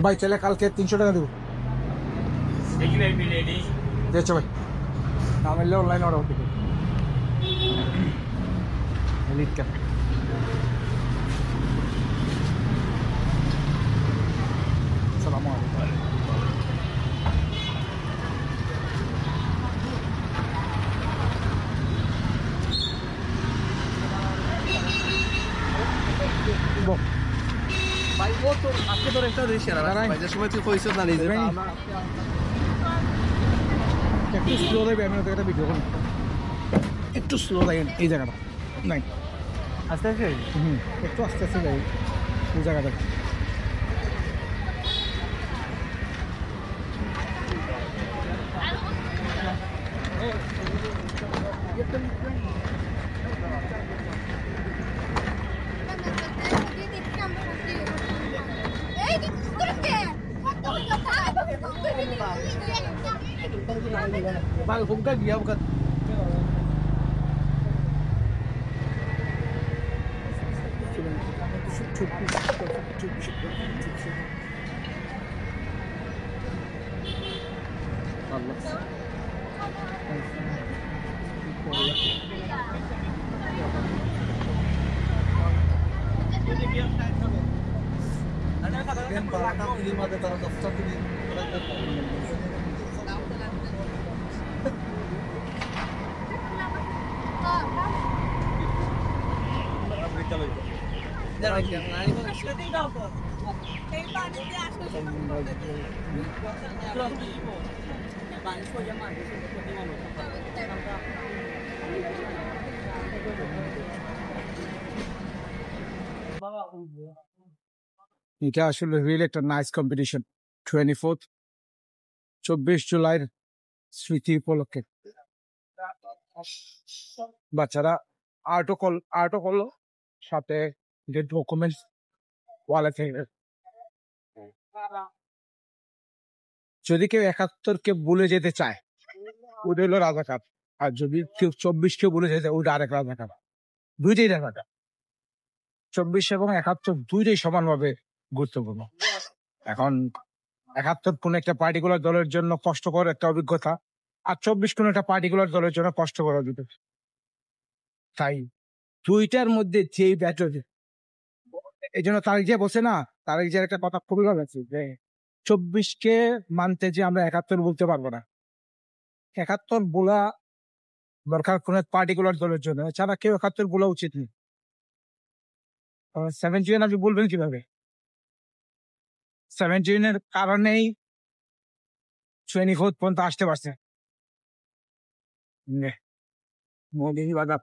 ভাই চলে কালকে 300 টাকা দেবো দেখছো ভাই না মিললে অনলাইন অর্ডার করতে লিড ক্যাপ আসসালামু আলাইকুম ভাই ও তো আজকে তোর একটা দিস না ভাই যে সময় তুই কইছ না নিজে একটু স্লো দেবে আমি ওদের একটা ভিডিও করি একটু স্লো দেখেন এই জায়গাটা নাই আস্তে আস্তে একটু আস্তে আস্তে যাই এই জায়গাটা Bang, bukan dia bukan. এটা আসলে রিয়েলি একটা নাইস কম্পিটিশন 24 জুলাইয়ের স্মৃতি উপলক্ষে বাচ্চারা আর্টও করলো সাথে যে ডকুমেন্টস ওয়ালে থেকে যদি কেউ 71-কে ভুলে যেতে চায় ওটা হলো রাজাকার আর যদি কেউ 24-কে ভুলে যেতে ওটা আরেক রাজাকার দুইটাই রাজাকার 24 এবং 71 দুইটাই সমানভাবে গুরুত্বপূর্ণ এখন 71 কোন একটা পার্টিকুলার দলের জন্য কষ্টকর একটা অভিজ্ঞতা আর 24 কোন একটা পার্টিকুলার দলের জন্য কষ্টকর অভিজ্ঞতা তাই দুইটার মধ্যে যেই ব্যাটল এই জন্য তারিখ যে বসে না তারিখ যে একটা কথা খুবই ভালো আছে যে 24-কে মানতে যে আমরা 71 বলতে পারবো না 71 বলা দরকার কোন পার্টিকুলার দলের জন্য এছাড়া কেউ 71 বলা উচিত নেই 17 আপনি বলবেন কিভাবে 17-এর কারণেই 24 পর্যন্ত আসতে পারছে মোদি বাদা